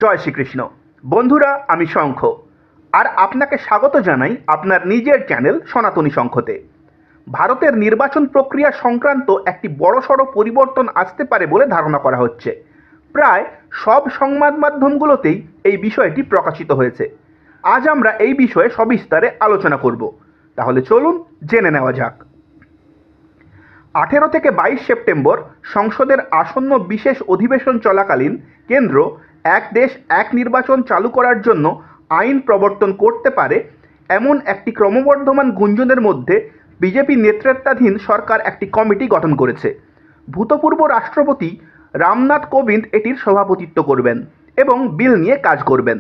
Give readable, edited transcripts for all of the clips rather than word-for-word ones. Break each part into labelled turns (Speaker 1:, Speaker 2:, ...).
Speaker 1: জয় শ্রীকৃষ্ণ। বন্ধুরা, আমি শঙ্খ, আর আপনাকে স্বাগত জানাই আপনার নিজের চ্যানেল সনাতনী শঙ্খতে। ভারতের নির্বাচন প্রক্রিয়া সংক্রান্ত একটি বড়সড় পরিবর্তন আসতে পারে বলে ধারণা করা হচ্ছে। প্রায় সব সংবাদ মাধ্যমগুলোতেই এই বিষয়টি প্রকাশিত হয়েছে। আজ আমরা এই বিষয়ে সবিস্তারে আলোচনা করব। তাহলে চলুন জেনে নেওয়া যাক। 18 থেকে 22 সেপ্টেম্বর সংসদের আসন্ন বিশেষ অধিবেশন চলাকালীন কেন্দ্র এক দেশ এক নির্বাচন চালু করার জন্য আইন প্রবর্তন করতে পারে এমন একটি ক্রমবর্ধমান গুঞ্জনের মধ্যে বিজেপি নেতৃত্বাধীন সরকার একটি কমিটি গঠন করেছে। ভূতপূর্ব রাষ্ট্রপতি রামনাথ কোবিন্দ এটির সভাপতিত্ব করবেন এবং বিল নিয়ে কাজ করবেন।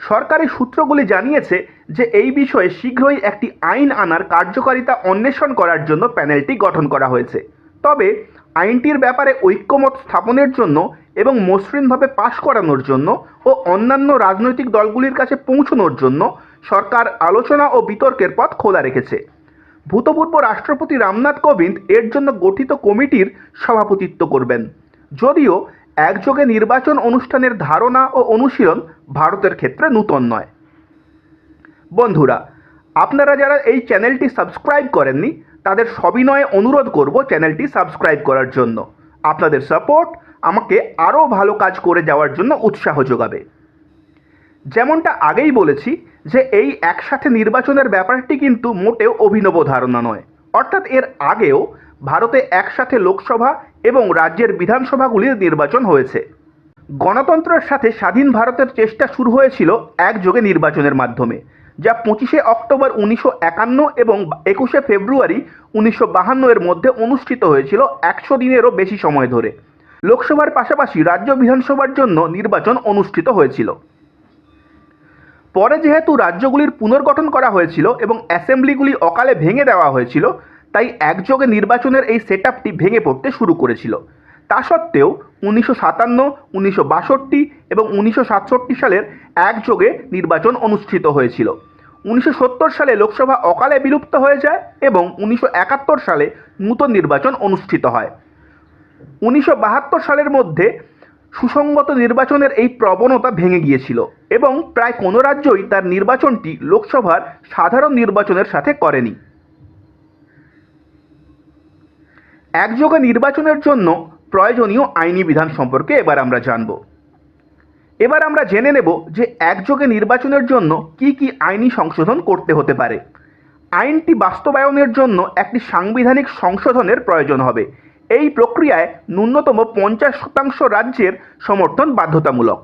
Speaker 1: সরকারি সূত্রগুলি জানিয়েছে যে এই বিষয়ে শীঘ্রই একটি আইন আনার কার্যকারিতা অন্বেষণ করার জন্য প্যানেলটি গঠন করা হয়েছে। তবে আইনটির ব্যাপারে ঐক্যমত স্থাপনের জন্য এবং মসৃণভাবে পাশ করানোর জন্য ও অন্যান্য রাজনৈতিক দলগুলির কাছে পৌঁছানোর জন্য সরকার আলোচনা ও বিতর্কের পথ খোলা রেখেছে। ভূতপূর্ব রাষ্ট্রপতি রামনাথ কোবিন্দ এর জন্য গঠিত কমিটির সভাপতিত্ব করবেন। যদিও একযোগে নির্বাচন অনুষ্ঠানের ধারণা ও অনুশীলন ভারতের ক্ষেত্রে নূতন নয়। বন্ধুরা, আপনারা যারা এই চ্যানেলটি সাবস্ক্রাইব করেননি তাদের সবিনয়ে অনুরোধ করব চ্যানেলটি সাবস্ক্রাইব করার জন্য। আপনাদের সাপোর্ট আমাকে আরও ভালো কাজ করে যাওয়ার জন্য উৎসাহ যোগাবে। যেমনটা আগেই বলেছি যে এই একসাথে নির্বাচনের ব্যাপারটি কিন্তু মোটেও অভিনব ধারণা নয়। অর্থাৎ এর আগেও ভারতে একসাথে লোকসভা এবং রাজ্যের বিধানসভাগুলির নির্বাচন হয়েছে। গণতন্ত্রের সাথে স্বাধীন ভারতের চেষ্টা শুরু হয়েছিল একযোগে নির্বাচনের মাধ্যমে, যা 25শে অক্টোবর 1951 এবং 21শে ফেব্রুয়ারি 1952 এর মধ্যে অনুষ্ঠিত হয়েছিল 100 দিনেরও বেশি সময় ধরে। লোকসভার পাশাপাশি রাজ্য বিধানসভার জন্য নির্বাচন অনুষ্ঠিত হয়েছিল। পরে যেহেতু রাজ্যগুলির পুনর্গঠন করা হয়েছিল এবং অ্যাসেম্বলিগুলি অকালে ভেঙে দেওয়া হয়েছিল, তাই একযোগে নির্বাচনের এই সেটআপটি ভেঙে পড়তে শুরু করেছিল। তা সত্ত্বেও 1957, 1962 এবং 1967 সালের একযোগে নির্বাচন অনুষ্ঠিত হয়েছিল। 1970 সালে লোকসভা অকালে বিলুপ্ত হয়ে যায় এবং 1971 সালে নূতন নির্বাচন অনুষ্ঠিত হয়। 1972 সালের মধ্যে সুসংগত নির্বাচনের এই প্রবণতা ভেঙে গিয়েছিল এবং প্রায় কোনো রাজ্যই তার নির্বাচনটি লোকসভার সাধারণ নির্বাচনের সাথে করেনি। একযোগে নির্বাচনের জন্য প্রয়োজনীয় আইনি বিধান সম্পর্কে এবার আমরা জানব। এবার আমরা জেনে নেব যে একযোগে নির্বাচনের জন্য কি কি আইনি সংশোধন করতে হতে পারে। আইনটি বাস্তবায়নের জন্য একটি সাংবিধানিক সংশোধনের প্রয়োজন হবে। এই প্রক্রিয়ায় ন্যূনতম 50% রাজ্যের সমর্থন বাধ্যতামূলক।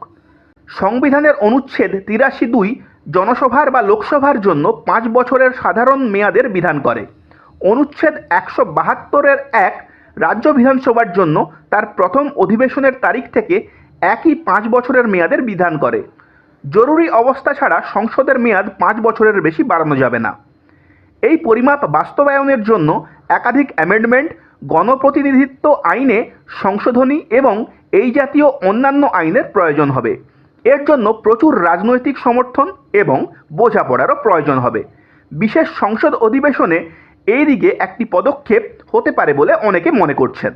Speaker 1: সংবিধানের অনুচ্ছেদ 83(2) জনসভার বা লোকসভার জন্য 5 বছরের সাধারণ মেয়াদের বিধান করে। অনুচ্ছেদ 172(1) রাজ্য বিধানসভার জন্য তার প্রথম অধিবেশনের তারিখ থেকে একই 5 বছরের মেয়াদের বিধান করে। জরুরি অবস্থা ছাড়া সংসদের মেয়াদ 5 বছরের বেশি বাড়ানো যাবে না। এই পরিমাপ বাস্তবায়নের জন্য একাধিক অ্যামেন্ডমেন্ট, গণপ্রতিনিধিত্ব আইনে সংশোধনী এবং এই জাতীয় অন্যান্য আইনের প্রয়োজন হবে। এর জন্য প্রচুর রাজনৈতিক সমর্থন এবং বোঝাপড়ারও প্রয়োজন হবে। বিশেষ সংসদ অধিবেশনে এই দিকে একটি পদক্ষেপ হতে পারে বলে অনেকে মনে করছেন।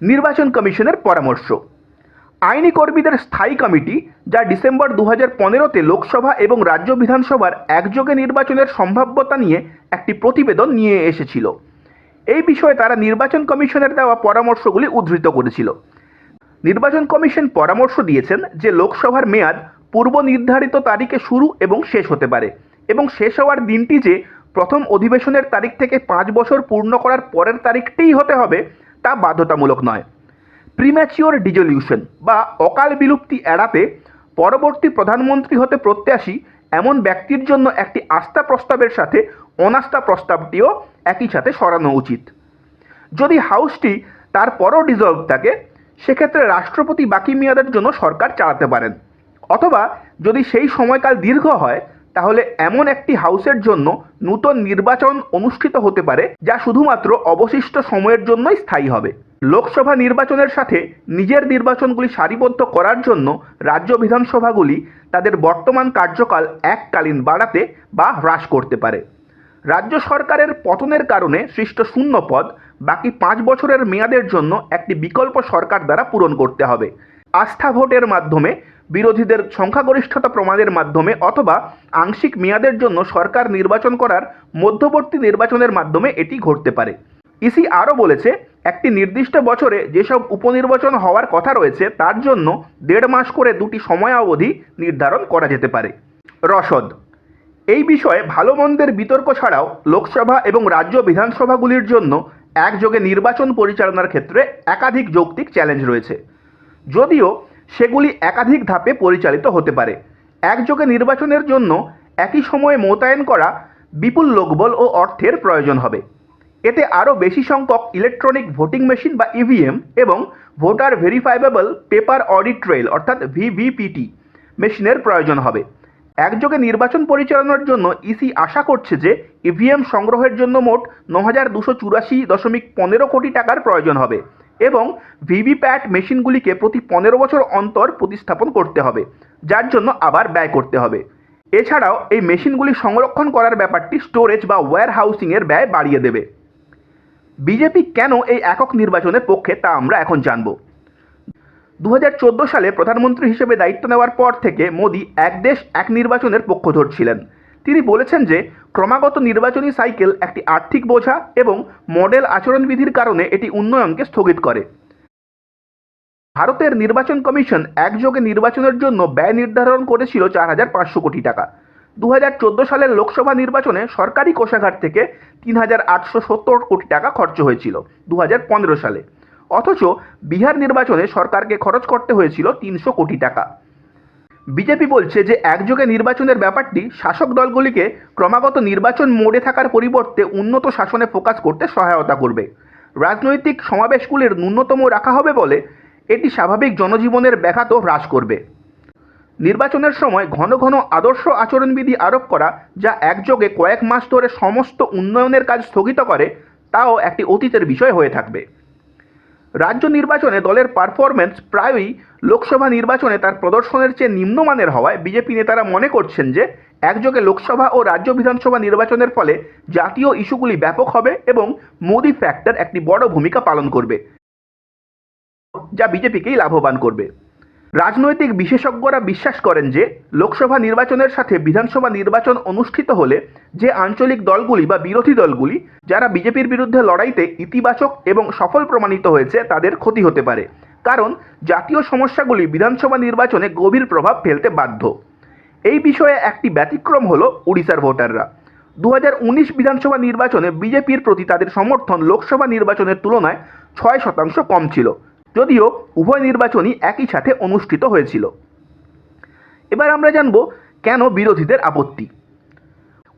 Speaker 1: নির্বাচন কমিশনের পরামর্শ। আইনি কর্মীদের স্থায়ী কমিটি, যা ডিসেম্বর 2015-তে লোকসভা এবং রাজ্য বিধানসভার একযোগে নির্বাচনের সম্ভাব্যতা নিয়ে একটি প্রতিবেদন নিয়ে এসেছিল। এই বিষয়ে তারা নির্বাচন কমিশনের দেওয়া পরামর্শগুলি উদ্ধৃত করেছিল। নির্বাচন কমিশন পরামর্শ দিয়েছেন যে লোকসভার মেয়াদ পূর্ব নির্ধারিত তারিখে শুরু এবং শেষ হতে পারে এবং শেষ হওয়ার দিনটি যে প্রথম অধিবেশনের তারিখ থেকে 5 বছর পূর্ণ করার পরের তারিখটিই হতে হবে তা বাধ্যতামূলক নয়। প্রিম্যাচিওর ডিজলিউশন বা অকাল বিলুপ্তি এড়াতে পরবর্তী প্রধানমন্ত্রী হতে প্রত্যাশী এমন ব্যক্তির জন্য একটি আস্থা প্রস্তাবের সাথে অনাস্থা প্রস্তাবটিও একই সাথে সরানো উচিত। যদি হাউসটি তারপরও ডিসলভ থাকে, সেক্ষেত্রে রাষ্ট্রপতি বাকি মেয়াদের জন্য সরকার চালাতে পারেন, অথবা যদি সেই সময়কাল দীর্ঘ হয় তাহলে এমন একটি হাউসের জন্য নূতন নির্বাচন অনুষ্ঠিত হতে পারে যা শুধুমাত্র অবশিষ্ট সময়ের জন্যই স্থায়ী হবে। লোকসভা নির্বাচনের সাথে নিজের নির্বাচনগুলি সারিবদ্ধ করার জন্য রাজ্য বিধানসভাগুলি তাদের বর্তমান কার্যকাল এককালীন বাড়াতে বা হ্রাস করতে পারে। রাজ্য সরকারের পতনের কারণে সৃষ্ট শূন্য পদ বাকি 5 বছরের মেয়াদের জন্য একটি বিকল্প সরকার দ্বারা পূরণ করতে হবে। আস্থা ভোটের মাধ্যমে, বিরোধীদের সংখ্যাগরিষ্ঠতা প্রমাণের মাধ্যমে অথবা আংশিক মেয়াদের জন্য সরকার নির্বাচন করার মধ্যবর্তী নির্বাচনের মাধ্যমে এটি ঘটতে পারে। ইসি আরও বলেছে, একটি নির্দিষ্ট বছরে যেসব উপনির্বাচন হওয়ার কথা রয়েছে তার জন্য 1.5 মাস করে দুটি সময়াবধি নির্ধারণ করা যেতে পারে। রসদ। এই বিষয়ে ভালো মন্দের বিতর্ক ছাড়াও লোকসভা এবং রাজ্য বিধানসভাগুলির জন্য একযোগে নির্বাচন পরিচালনার ক্ষেত্রে একাধিক যৌক্তিক চ্যালেঞ্জ রয়েছে, যদিও সেগুলি একাধিক ধাপে পরিচালিত হতে পারে। একযোগে নির্বাচনের জন্য একই সময়ে মোতায়েন করা বিপুল লোকবল ও অর্থের প্রয়োজন হবে। এতে আরও বেশি সংখ্যক ইলেকট্রনিক ভোটিং মেশিন বা ইভিএম এবং ভোটার ভেরিফাইবেবল পেপার অডিট ট্রেইল অর্থাৎ ভিভিপিটি মেশিনের প্রয়োজন হবে। একযোগে নির্বাচন পরিচালনার জন্য ইসি আশা করছে যে ইভিএম সংগ্রহের জন্য মোট 9,284.15 কোটি টাকার প্রয়োজন হবে এবং ভিভিপ্যাট মেশিনগুলিকে প্রতি 15 বছর অন্তর প্রতিস্থাপন করতে হবে, যার জন্য আবার ব্যয় করতে হবে। এছাড়াও এই মেশিনগুলি সংরক্ষণ করার ব্যাপারটি স্টোরেজ বা ওয়্যার হাউসিংয়ের ব্যয় বাড়িয়ে দেবে। বিজেপি কেন এই একক নির্বাচনের পক্ষে তা আমরা এখন জানব। 2014 সালে প্রধানমন্ত্রী হিসেবে দায়িত্ব নেওয়ার পর থেকে মোদি এক দেশ এক নির্বাচনের পক্ষধর ছিলেন। তিনি বলেছেন যে ক্রমাগত নির্বাচনী সাইকেল একটি আর্থিক বোঝা এবং মডেল আচরণবিধির কারণে এটি উন্নয়নকে স্থগিত করে। ভারতের নির্বাচন কমিশন একযোগে নির্বাচনের জন্য ব্যয় নির্ধারণ করেছিল 4,500 কোটি টাকা। 2014 সালের লোকসভা নির্বাচনে সরকারি কোষাগার থেকে 3,870 কোটি টাকা খরচ হয়েছিল 2015 সালে, অথচ বিহার নির্বাচনে সরকারকে খরচ করতে হয়েছিল 300 কোটি টাকা। বিজেপি বলছে যে একযোগে নির্বাচনের ব্যাপারটি শাসক দলগুলিকে ক্রমাগত নির্বাচন মোডে থাকার পরিবর্তে উন্নত শাসনে ফোকাস করতে সহায়তা করবে। রাজনৈতিক সমাবেশগুলির ন্যূনতম রাখা হবে বলে এটি স্বাভাবিক জনজীবনের ব্যাঘাতও হ্রাস করবে। নির্বাচনের সময় ঘন ঘন আদর্শ আচরণবিধি আরোপ করা, যা একযোগে কয়েক মাস ধরে সমস্ত উন্নয়নের কাজ স্থগিত করে, তাও একটি অতীতের বিষয় হয়ে থাকবে। রাজ্য নির্বাচনে দলের পারফরমেন্স প্রায়ই লোকসভা নির্বাচনে তার প্রদর্শনের চেয়ে নিম্নমানের হওয়ায় বিজেপি নেতারা মনে করছেন যে একযোগে লোকসভা ও রাজ্য বিধানসভা নির্বাচনের ফলে জাতীয় ইস্যুগুলি ব্যাপক হবে এবং মোদি ফ্যাক্টর একটি বড় ভূমিকা পালন করবে, যা বিজেপিকেই লাভবান করবে। রাজনৈতিক বিশেষজ্ঞরা বিশ্বাস করেন যে লোকসভা নির্বাচনের সাথে বিধানসভা নির্বাচন অনুষ্ঠিত হলে যে আঞ্চলিক দলগুলি বা বিরোধী দলগুলি যারা বিজেপির বিরুদ্ধে লড়াইতে ইতিবাচক এবং সফল প্রমাণিত হয়েছে তাদের ক্ষতি হতে পারে, কারণ জাতীয় সমস্যাগুলি বিধানসভা নির্বাচনে গভীর প্রভাব ফেলতে বাধ্য। এই বিষয়ে একটি ব্যতিক্রম হল উড়িষ্যার ভোটাররা। 2019 বিধানসভা নির্বাচনে বিজেপির প্রতি তাদের সমর্থন লোকসভা নির্বাচনের তুলনায় 6% কম ছিল, যদিও উভয় নির্বাচনই একই সাথে অনুষ্ঠিত হয়েছিল। এবার আমরা জানব কেন বিরোধীদের আপত্তি।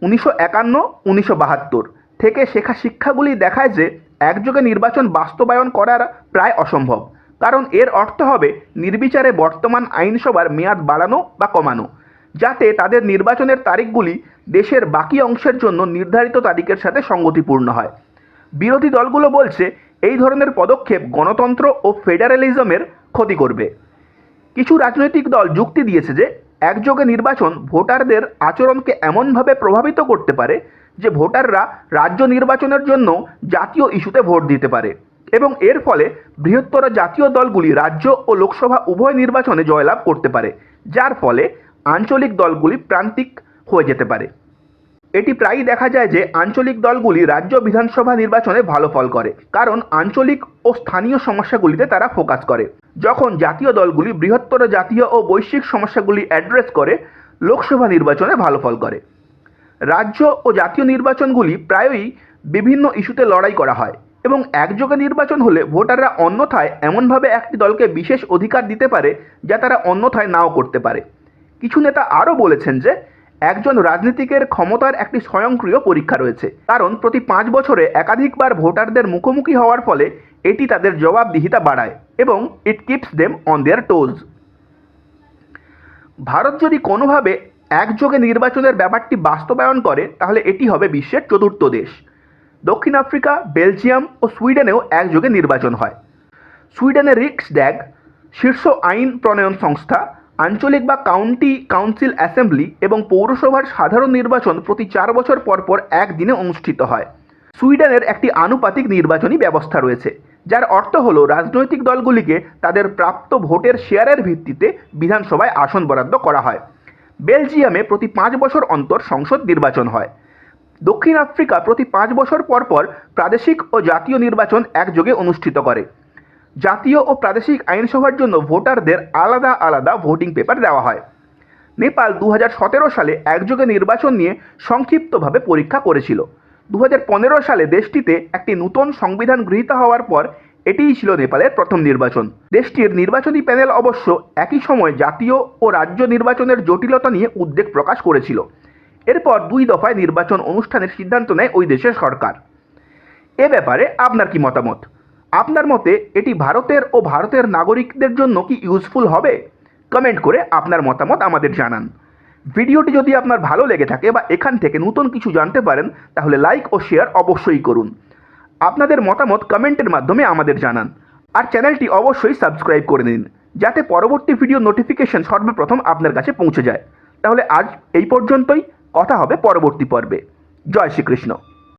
Speaker 1: 1951-1972 থেকে শেখা শিক্ষাগুলি দেখায় যে একযোগে নির্বাচন বাস্তবায়ন করার প্রায় অসম্ভব, কারণ এর অর্থ হবে নির্বিচারে বর্তমান আইনসভার মেয়াদ বাড়ানো বা কমানো, যাতে তাদের নির্বাচনের তারিখগুলি দেশের বাকি অংশের জন্য নির্ধারিত তারিখের সাথে সঙ্গতিপূর্ণ হয়। বিরোধী দলগুলো বলছে এই ধরনের পদক্ষেপ গণতন্ত্র ও ফেডারেলিজমের ক্ষতি করবে। কিছু রাজনৈতিক দল যুক্তি দিয়েছে যে একযোগে নির্বাচন ভোটারদের আচরণকে এমনভাবে প্রভাবিত করতে পারে যে ভোটাররা রাজ্য নির্বাচনের জন্য জাতীয় ইস্যুতে ভোট দিতে পারে এবং এর ফলে বৃহত্তর জাতীয় দলগুলি রাজ্য ও লোকসভা উভয় নির্বাচনে জয়লাভ করতে পারে, যার ফলে আঞ্চলিক দলগুলি প্রান্তিক হয়ে যেতে পারে। এটি প্রায়ই দেখা যায় যে আঞ্চলিক দলগুলি রাজ্য বিধানসভা নির্বাচনে ভালো ফল করে, কারণ আঞ্চলিক ও স্থানীয় সমস্যাগুলিতে তারা ফোকাস করে, যখন জাতীয় দলগুলি বৃহত্তর জাতীয় ও বৈশ্বিক সমস্যাগুলি অ্যাড্রেস করে লোকসভা নির্বাচনে ভালো ফল করে। রাজ্য ও জাতীয় নির্বাচনগুলি প্রায়ই বিভিন্ন ইস্যুতে লড়াই করা হয় এবং একযোগে নির্বাচন হলে ভোটাররা অন্যথায় এমনভাবে একটি দলকে বিশেষ অধিকার দিতে পারে যা তারা অন্যথায় নাও করতে পারে। কিছু নেতা আরও বলেছেন যে একজন রাজনীতিকের ক্ষমতার একটি স্বয়ংক্রিয় পরীক্ষা রয়েছে, কারণ প্রতি 5 বছরে একাধিকবার ভোটারদের মুখোমুখি হওয়ার ফলে এটি তাদের জবাবদিহিতা বাড়ায় এবং it keeps them on their toes. ভারত যদি কোনোভাবে একযোগে নির্বাচনের ব্যাপারটি বাস্তবায়ন করে তাহলে এটি হবে বিশ্বের চতুর্থ দেশ। দক্ষিণ আফ্রিকা, বেলজিয়াম ও সুইডেনেও একযোগে নির্বাচন হয়। সুইডেনের রিক্সড্যাগ শীর্ষ আইন প্রণয়ন সংস্থা, আঞ্চলিক বা কাউন্টি কাউন্সিল অ্যাসেম্বলি এবং পৌরসভার সাধারণ নির্বাচন প্রতি 4 বছর পর পর একদিনে অনুষ্ঠিত হয়। সুইডেনের একটি আনুপাতিক নির্বাচনী ব্যবস্থা রয়েছে, যার অর্থ হলো রাজনৈতিক দলগুলিকে তাদের প্রাপ্ত ভোটের শেয়ারের ভিত্তিতে বিধানসভায় আসন বরাদ্দ করা হয়। বেলজিয়ামে প্রতি 5 বছর অন্তর সংসদ নির্বাচন হয়। দক্ষিণ আফ্রিকা প্রতি 5 বছর পর পর প্রাদেশিক ও জাতীয় নির্বাচন একযোগে অনুষ্ঠিত করে। জাতীয় ও প্রাদেশিক আইনসভার জন্য ভোটারদের আলাদা আলাদা ভোটিং পেপার দেওয়া হয়। নেপাল 2017 সালে একযোগে নির্বাচন নিয়ে সংক্ষিপ্তভাবে পরীক্ষা করেছিল। 2015 সালে দেশটিতে একটি নতুন সংবিধান গৃহীত হওয়ার পর এটিই ছিল নেপালের প্রথম নির্বাচন। দেশটির নির্বাচনী প্যানেল অবশ্য একই সময় জাতীয় ও রাজ্য নির্বাচনের জটিলতা নিয়ে উদ্বেগ প্রকাশ করেছিল। এরপর 2 দফায় নির্বাচন অনুষ্ঠানের সিদ্ধান্ত নেয় ওই দেশের সরকার। এ ব্যাপারে আপনার কি মতামত? আপনার মতে এটি ভারতের ও ভারতের নাগরিকদের জন্য কি ইউজফুল হবে? কমেন্ট করে আপনার মতামত আমাদের জানান। ভিডিওটি যদি আপনার ভালো লেগে থাকে বা এখান থেকে নতুন কিছু জানতে পারেন তাহলে লাইক ও শেয়ার অবশ্যই করুন। আপনাদের মতামত কমেন্টের মাধ্যমে আমাদের জানান। আর চ্যানেলটি অবশ্যই সাবস্ক্রাইব করে নিন যাতে পরবর্তী ভিডিও নোটিফিকেশন সর্বপ্রথম আপনার কাছে পৌঁছে যায়। তাহলে আজ এই পর্যন্তই, কথা হবে পরবর্তী পর্বে। জয় শ্রীকৃষ্ণ।